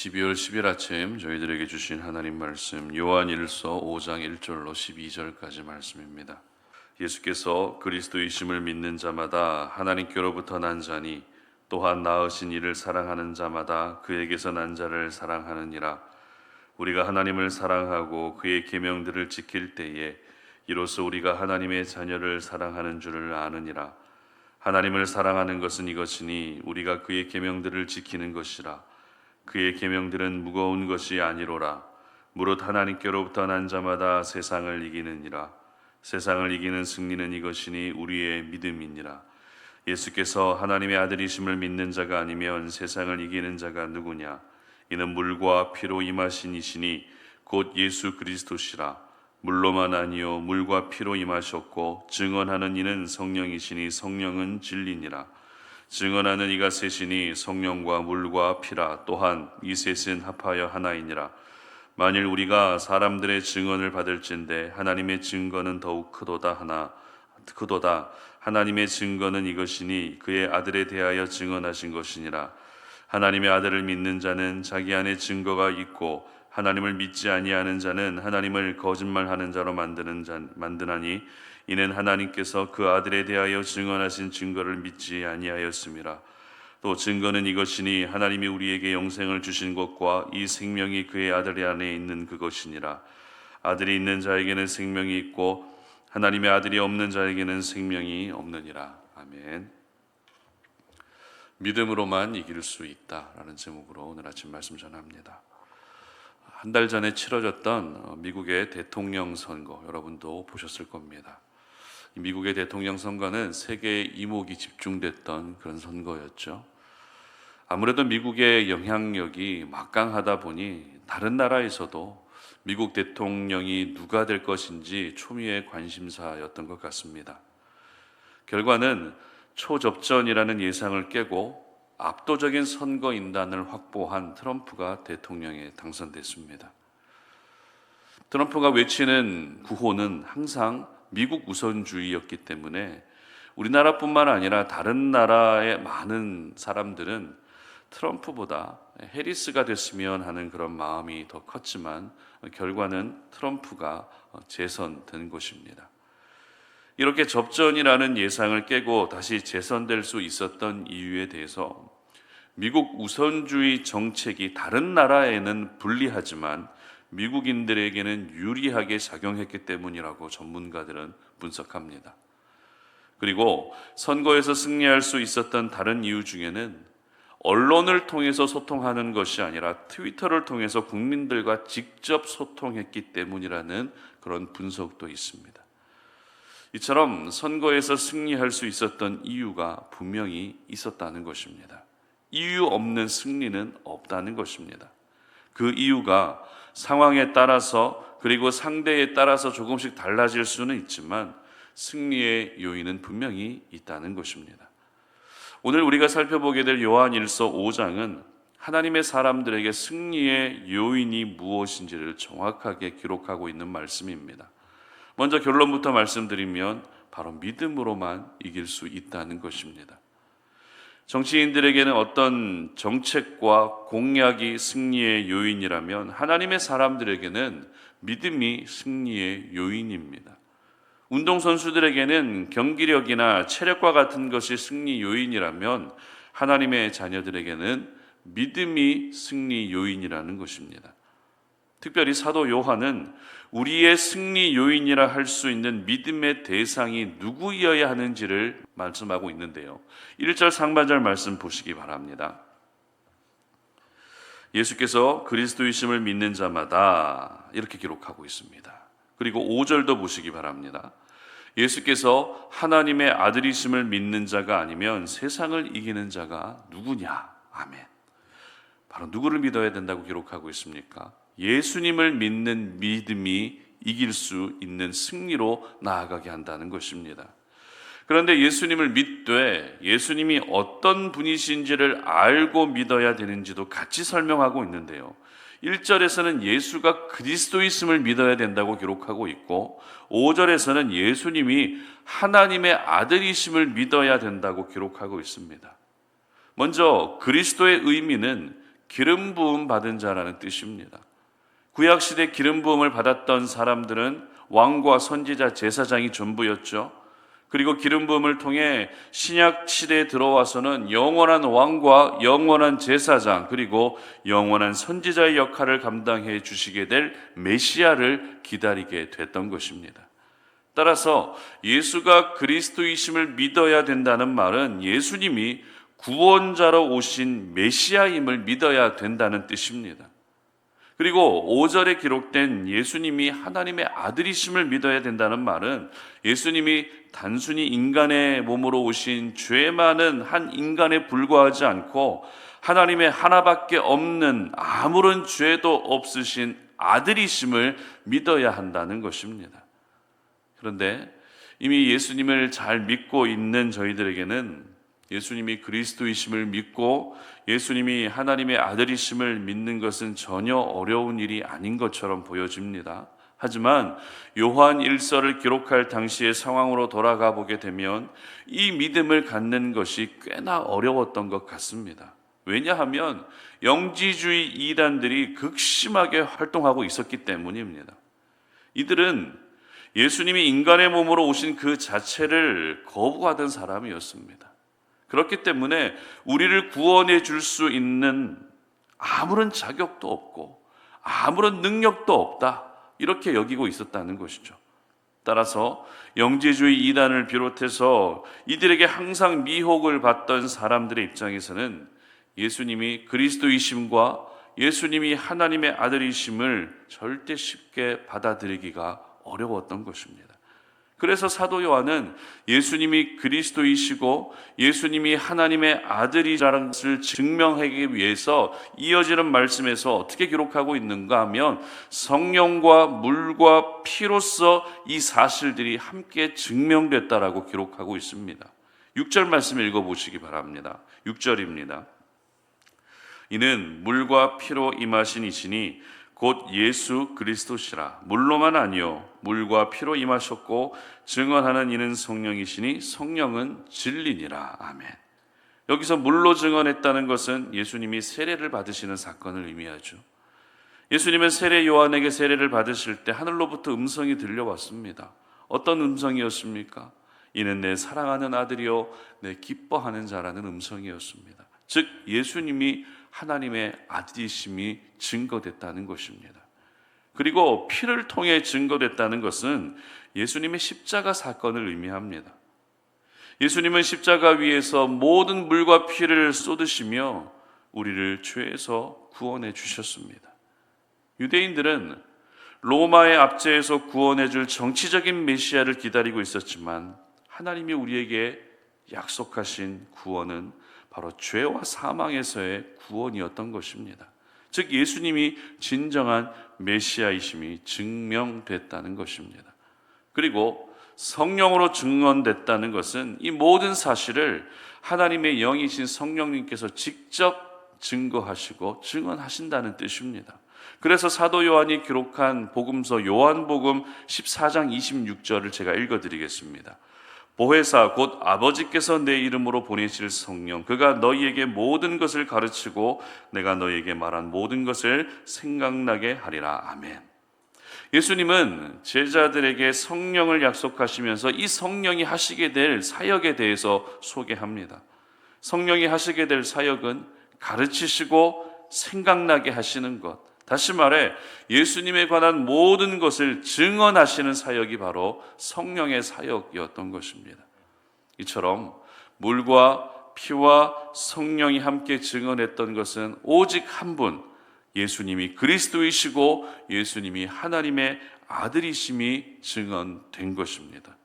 12월 10일 아침 저희들에게 주신 하나님 말씀 요한일서 5장 1절로 12절까지 말씀입니다. 예수께서 그리스도이심을 믿는 자마다 하나님께로부터 난 자니 또한 낳으신 이를 사랑하는 자마다 그에게서 난 자를 사랑하느니라. 우리가 하나님을 사랑하고 그의 계명들을 지킬 때에 이로써 우리가 하나님의 자녀를 사랑하는 줄을 아느니라. 하나님을 사랑하는 것은 이것이니 우리가 그의 계명들을 지키는 것이라. 그의 계명들은 무거운 것이 아니로라. 무릇 하나님께로부터 난 자마다 세상을 이기느니라. 세상을 이기는 승리는 이것이니 우리의 믿음이니라. 예수께서 하나님의 아들이심을 믿는 자가 아니면 세상을 이기는 자가 누구냐? 이는 물과 피로 임하신 이시니 곧 예수 그리스도시라. 물로만 아니요 물과 피로 임하셨고 증언하는 이는 성령이시니 성령은 진리니라. 증언하는 이가 셋이니 성령과 물과 피라. 또한 이 셋은 합하여 하나이니라. 만일 우리가 사람들의 증언을 받을진대 하나님의 증거는 더욱 크도다. 하나님의 증거는 이것이니 그의 아들에 대하여 증언하신 것이니라. 하나님의 아들을 믿는 자는 자기 안에 증거가 있고 하나님을 믿지 아니하는 자는 하나님을 거짓말하는 자로 만드나니 이는 하나님께서 그 아들에 대하여 증언하신 증거를 믿지 아니하였음이라. 또 증거는 이것이니 하나님이 우리에게 영생을 주신 것과 이 생명이 그의 아들 안에 있는 그것이니라. 아들이 있는 자에게는 생명이 있고 하나님의 아들이 없는 자에게는 생명이 없느니라. 아멘. 믿음으로만 이길 수 있다라는 제목으로 오늘 아침 말씀 전합니다. 한 달 전에 치러졌던 미국의 대통령 선거 여러분도 보셨을 겁니다. 미국의 대통령 선거는 세계의 이목이 집중됐던 그런 선거였죠. 아무래도 미국의 영향력이 막강하다 보니 다른 나라에서도 미국 대통령이 누가 될 것인지 초미의 관심사였던 것 같습니다. 결과는 초접전이라는 예상을 깨고 압도적인 선거 인단을 확보한 트럼프가 대통령에 당선됐습니다. 트럼프가 외치는 구호는 항상 미국 우선주의였기 때문에 우리나라뿐만 아니라 다른 나라의 많은 사람들은 트럼프보다 해리스가 됐으면 하는 그런 마음이 더 컸지만 결과는 트럼프가 재선된 것입니다. 이렇게 접전이라는 예상을 깨고 다시 재선될 수 있었던 이유에 대해서 미국 우선주의 정책이 다른 나라에는 불리하지만 미국인들에게는 유리하게 작용했기 때문이라고 전문가들은 분석합니다. 그리고 선거에서 승리할 수 있었던 다른 이유 중에는 언론을 통해서 소통하는 것이 아니라 트위터를 통해서 국민들과 직접 소통했기 때문이라는 그런 분석도 있습니다. 이처럼 선거에서 승리할 수 있었던 이유가 분명히 있었다는 것입니다. 이유 없는 승리는 없다는 것입니다. 그 이유가 상황에 따라서 그리고 상대에 따라서 조금씩 달라질 수는 있지만 승리의 요인은 분명히 있다는 것입니다. 오늘 우리가 살펴보게 될 요한일서 5장은 하나님의 사람들에게 승리의 요인이 무엇인지를 정확하게 기록하고 있는 말씀입니다. 먼저 결론부터 말씀드리면 바로 믿음으로만 이길 수 있다는 것입니다. 정치인들에게는 어떤 정책과 공약이 승리의 요인이라면 하나님의 사람들에게는 믿음이 승리의 요인입니다. 운동선수들에게는 경기력이나 체력과 같은 것이 승리 요인이라면 하나님의 자녀들에게는 믿음이 승리 요인이라는 것입니다. 특별히 사도 요한은 우리의 승리 요인이라 할 수 있는 믿음의 대상이 누구여야 하는지를 말씀하고 있는데요. 1절 상반절 말씀 보시기 바랍니다. 예수께서 그리스도이심을 믿는 자마다 이렇게 기록하고 있습니다. 그리고 5절도 보시기 바랍니다. 예수께서 하나님의 아들이심을 믿는 자가 아니면 세상을 이기는 자가 누구냐? 아멘. 바로 누구를 믿어야 된다고 기록하고 있습니까? 예수님을 믿는 믿음이 이길 수 있는 승리로 나아가게 한다는 것입니다. 그런데 예수님을 믿되 예수님이 어떤 분이신지를 알고 믿어야 되는지도 같이 설명하고 있는데요. 1절에서는 예수가 그리스도이심을 믿어야 된다고 기록하고 있고 5절에서는 예수님이 하나님의 아들이심을 믿어야 된다고 기록하고 있습니다. 먼저 그리스도의 의미는 기름 부음 받은 자라는 뜻입니다. 구약 시대 기름 부음을 받았던 사람들은 왕과 선지자, 제사장이 전부였죠. 그리고 기름 부음을 통해 신약 시대에 들어와서는 영원한 왕과 영원한 제사장, 그리고 영원한 선지자의 역할을 감당해 주시게 될 메시아를 기다리게 됐던 것입니다. 따라서 예수가 그리스도이심을 믿어야 된다는 말은 예수님이 구원자로 오신 메시아임을 믿어야 된다는 뜻입니다. 그리고 5절에 기록된 예수님이 하나님의 아들이심을 믿어야 된다는 말은 예수님이 단순히 인간의 몸으로 오신 죄 많은 한 인간에 불과하지 않고 하나님의 하나밖에 없는 아무런 죄도 없으신 아들이심을 믿어야 한다는 것입니다. 그런데 이미 예수님을 잘 믿고 있는 저희들에게는 예수님이 그리스도이심을 믿고 예수님이 하나님의 아들이심을 믿는 것은 전혀 어려운 일이 아닌 것처럼 보여집니다. 하지만 요한 1서를 기록할 당시의 상황으로 돌아가 보게 되면 이 믿음을 갖는 것이 꽤나 어려웠던 것 같습니다. 왜냐하면 영지주의 이단들이 극심하게 활동하고 있었기 때문입니다. 이들은 예수님이 인간의 몸으로 오신 그 자체를 거부하던 사람이었습니다. 그렇기 때문에 우리를 구원해 줄 수 있는 아무런 자격도 없고 아무런 능력도 없다, 이렇게 여기고 있었다는 것이죠. 따라서 영지주의 이단을 비롯해서 이들에게 항상 미혹을 받던 사람들의 입장에서는 예수님이 그리스도이심과 예수님이 하나님의 아들이심을 절대 쉽게 받아들이기가 어려웠던 것입니다. 그래서 사도 요한은 예수님이 그리스도이시고 예수님이 하나님의 아들이라는 것을 증명하기 위해서 이어지는 말씀에서 어떻게 기록하고 있는가 하면 성령과 물과 피로써 이 사실들이 함께 증명됐다라고 기록하고 있습니다. 6절 말씀 읽어보시기 바랍니다. 6절입니다. 이는 물과 피로 임하신 이시니 곧 예수 그리스도시라. 물로만 아니요 물과 피로 임하셨고 증언하는 이는 성령이시니 성령은 진리니라. 아멘. 여기서 물로 증언했다는 것은 예수님이 세례를 받으시는 사건을 의미하죠. 예수님은 세례 요한에게 세례를 받으실 때 하늘로부터 음성이 들려왔습니다. 어떤 음성이었습니까? 이는 내 사랑하는 아들이요 내 기뻐하는 자라는 음성이었습니다. 즉 예수님이 하나님의 아들이심이 증거됐다는 것입니다. 그리고 피를 통해 증거됐다는 것은 예수님의 십자가 사건을 의미합니다. 예수님은 십자가 위에서 모든 물과 피를 쏟으시며 우리를 죄에서 구원해 주셨습니다. 유대인들은 로마의 압제에서 구원해 줄 정치적인 메시아를 기다리고 있었지만 하나님이 우리에게 약속하신 구원은 바로 죄와 사망에서의 구원이었던 것입니다. 즉 예수님이 진정한 메시아이심이 증명됐다는 것입니다. 그리고 성령으로 증언됐다는 것은 이 모든 사실을 하나님의 영이신 성령님께서 직접 증거하시고 증언하신다는 뜻입니다. 그래서 사도 요한이 기록한 복음서 요한복음 14장 26절을 제가 읽어드리겠습니다. 보혜사 곧 아버지께서 내 이름으로 보내실 성령 그가 너희에게 모든 것을 가르치고 내가 너희에게 말한 모든 것을 생각나게 하리라. 아멘. 예수님은 제자들에게 성령을 약속하시면서 이 성령이 하시게 될 사역에 대해서 소개합니다. 성령이 하시게 될 사역은 가르치시고 생각나게 하시는 것, 다시 말해 예수님에 관한 모든 것을 증언하시는 사역이 바로 성령의 사역이었던 것입니다. 이처럼 물과 피와 성령이 함께 증언했던 것은 오직 한 분, 예수님이 그리스도이시고 예수님이 하나님의 아들이심이 증언된 것입니다.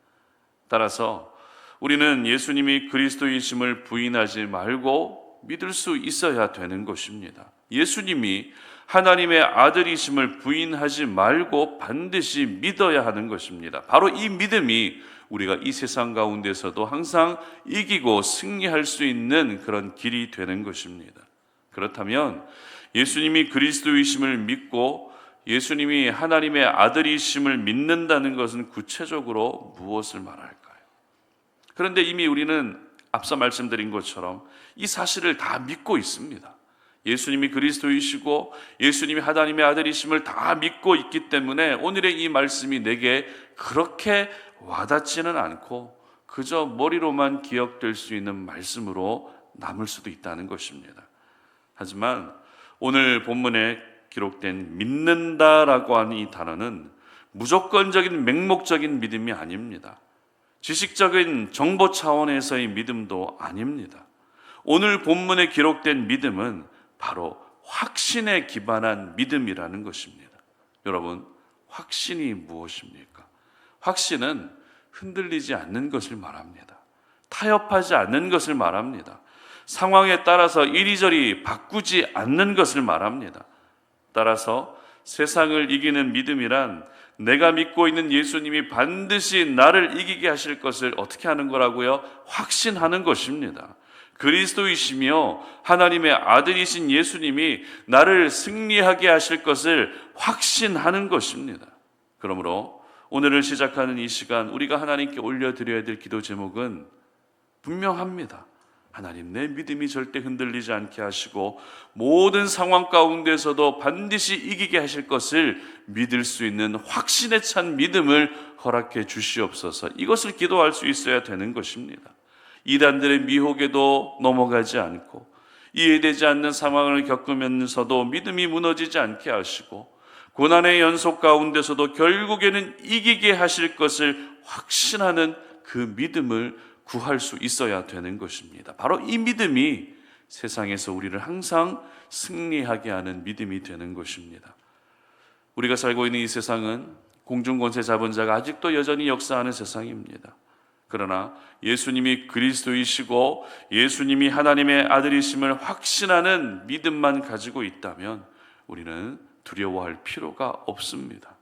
따라서 우리는 예수님이 그리스도이심을 부인하지 말고 믿을 수 있어야 되는 것입니다. 예수님이 하나님의 아들이심을 부인하지 말고 반드시 믿어야 하는 것입니다. 바로 이 믿음이 우리가 이 세상 가운데서도 항상 이기고 승리할 수 있는 그런 길이 되는 것입니다. 그렇다면 예수님이 그리스도이심을 믿고 예수님이 하나님의 아들이심을 믿는다는 것은 구체적으로 무엇을 말할까요? 그런데 이미 우리는 앞서 말씀드린 것처럼 이 사실을 다 믿고 있습니다. 예수님이 그리스도이시고 예수님이 하나님의 아들이심을 다 믿고 있기 때문에 오늘의 이 말씀이 내게 그렇게 와닿지는 않고 그저 머리로만 기억될 수 있는 말씀으로 남을 수도 있다는 것입니다. 하지만 오늘 본문에 기록된 믿는다라고 하는 이 단어는 무조건적인 맹목적인 믿음이 아닙니다. 지식적인 정보 차원에서의 믿음도 아닙니다. 오늘 본문에 기록된 믿음은 바로 확신에 기반한 믿음이라는 것입니다. 여러분, 확신이 무엇입니까? 확신은 흔들리지 않는 것을 말합니다. 타협하지 않는 것을 말합니다. 상황에 따라서 이리저리 바꾸지 않는 것을 말합니다. 따라서 세상을 이기는 믿음이란 내가 믿고 있는 예수님이 반드시 나를 이기게 하실 것을 어떻게 하는 거라고요? 확신하는 것입니다. 그리스도이시며 하나님의 아들이신 예수님이 나를 승리하게 하실 것을 확신하는 것입니다. 그러므로 오늘을 시작하는 이 시간 우리가 하나님께 올려드려야 될 기도 제목은 분명합니다. 하나님, 내 믿음이 절대 흔들리지 않게 하시고 모든 상황 가운데서도 반드시 이기게 하실 것을 믿을 수 있는 확신에 찬 믿음을 허락해 주시옵소서. 이것을 기도할 수 있어야 되는 것입니다. 이단들의 미혹에도 넘어가지 않고 이해되지 않는 상황을 겪으면서도 믿음이 무너지지 않게 하시고 고난의 연속 가운데서도 결국에는 이기게 하실 것을 확신하는 그 믿음을 구할 수 있어야 되는 것입니다. 바로 이 믿음이 세상에서 우리를 항상 승리하게 하는 믿음이 되는 것입니다. 우리가 살고 있는 이 세상은 공중권세 잡은 자가 아직도 여전히 역사하는 세상입니다. 그러나 예수님이 그리스도이시고 예수님이 하나님의 아들이심을 확신하는 믿음만 가지고 있다면 우리는 두려워할 필요가 없습니다.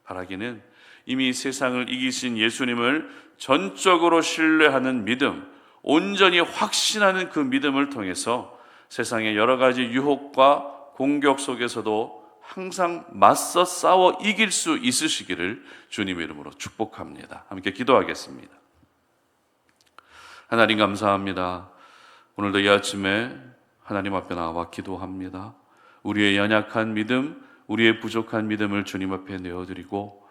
바라기는 이미 세상을 이기신 예수님을 전적으로 신뢰하는 믿음, 온전히 확신하는 그 믿음을 통해서 세상의 여러 가지 유혹과 공격 속에서도 항상 맞서 싸워 이길 수 있으시기를 주님의 이름으로 축복합니다. 함께 기도하겠습니다. 하나님 감사합니다. 오늘도 이 아침에 하나님 앞에 나와 기도합니다. 우리의 연약한 믿음, 우리의 부족한 믿음을 주님 앞에 내어드리고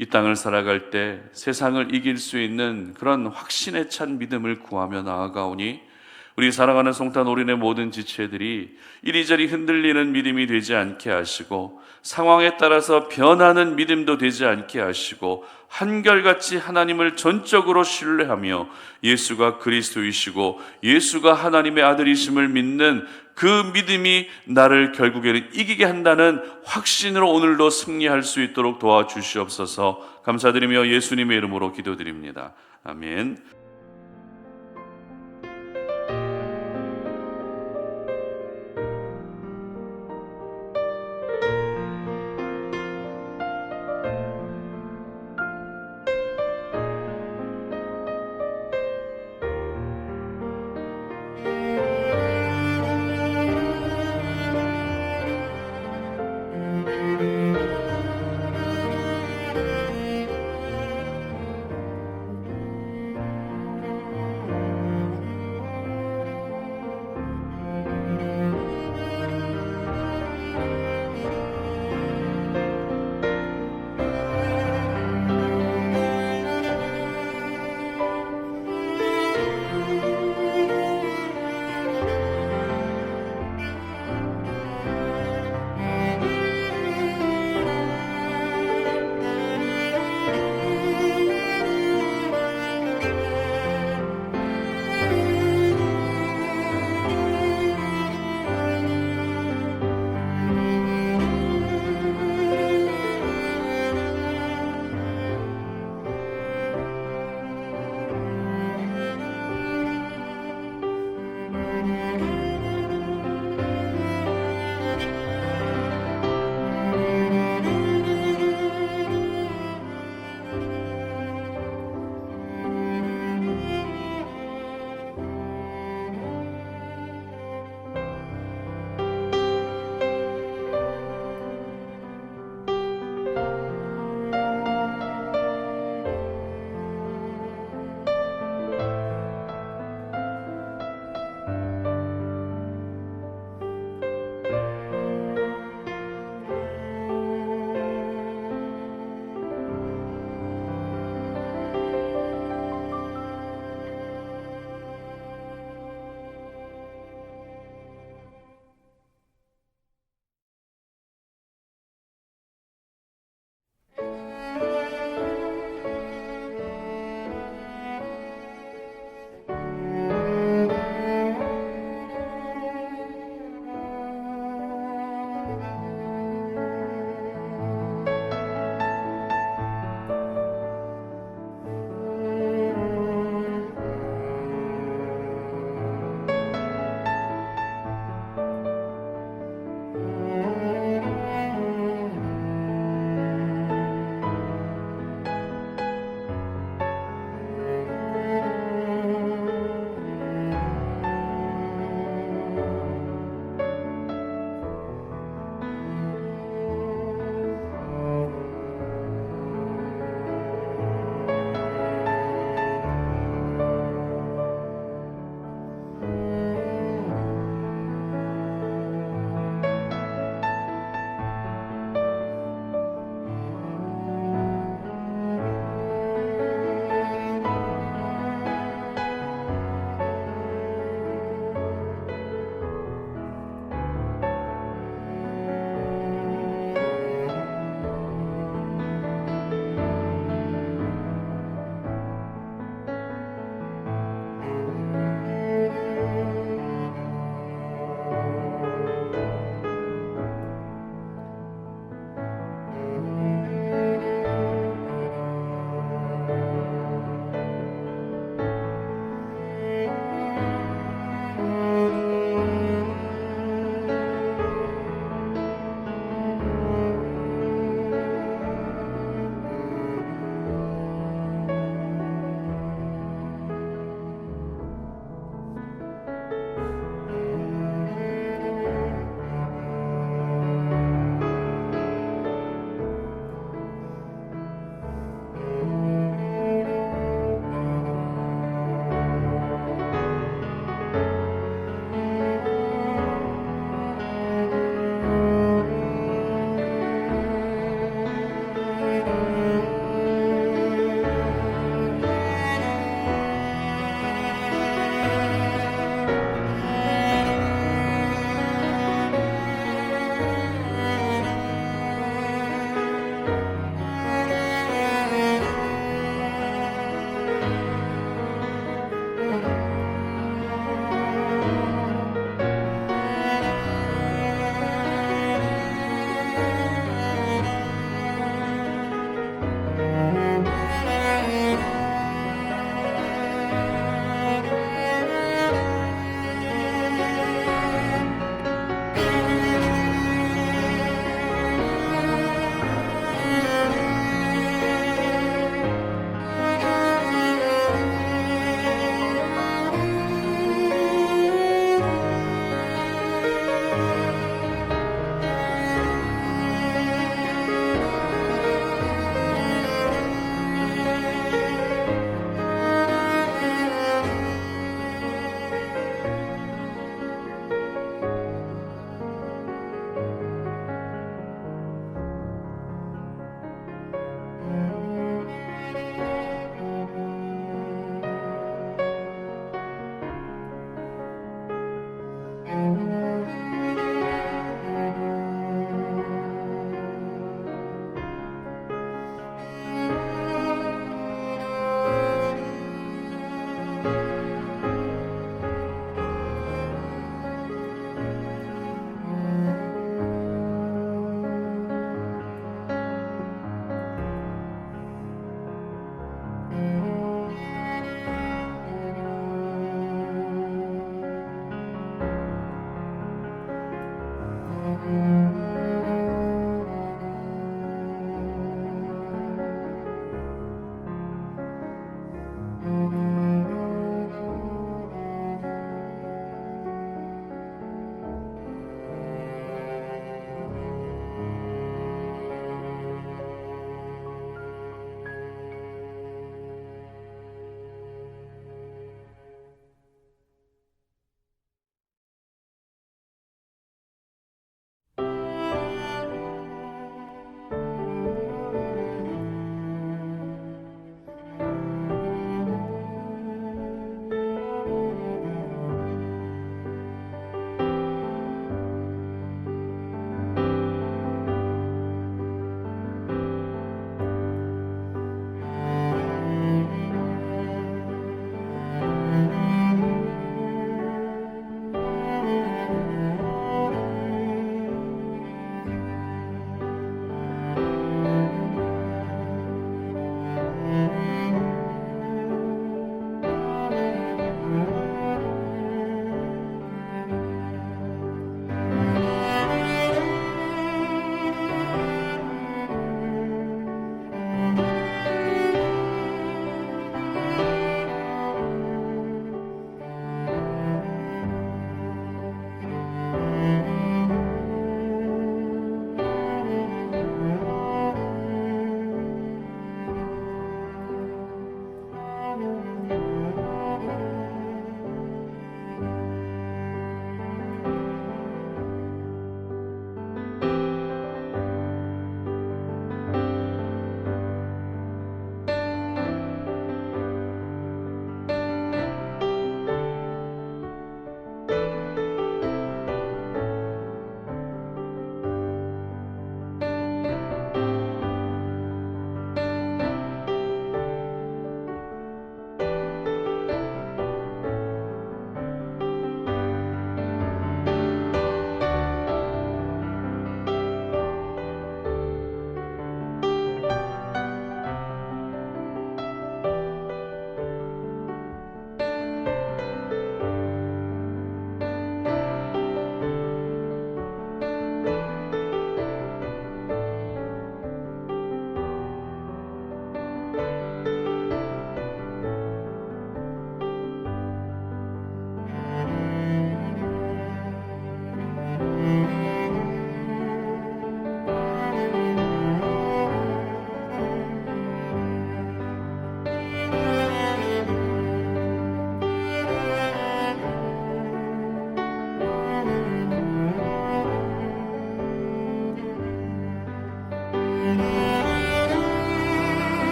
이 땅을 살아갈 때 세상을 이길 수 있는 그런 확신에 찬 믿음을 구하며 나아가오니 우리 사랑하는 송탄 올인의 모든 지체들이 이리저리 흔들리는 믿음이 되지 않게 하시고 상황에 따라서 변하는 믿음도 되지 않게 하시고 한결같이 하나님을 전적으로 신뢰하며 예수가 그리스도이시고 예수가 하나님의 아들이심을 믿는 그 믿음이 나를 결국에는 이기게 한다는 확신으로 오늘도 승리할 수 있도록 도와주시옵소서. 감사드리며 예수님의 이름으로 기도드립니다. 아멘.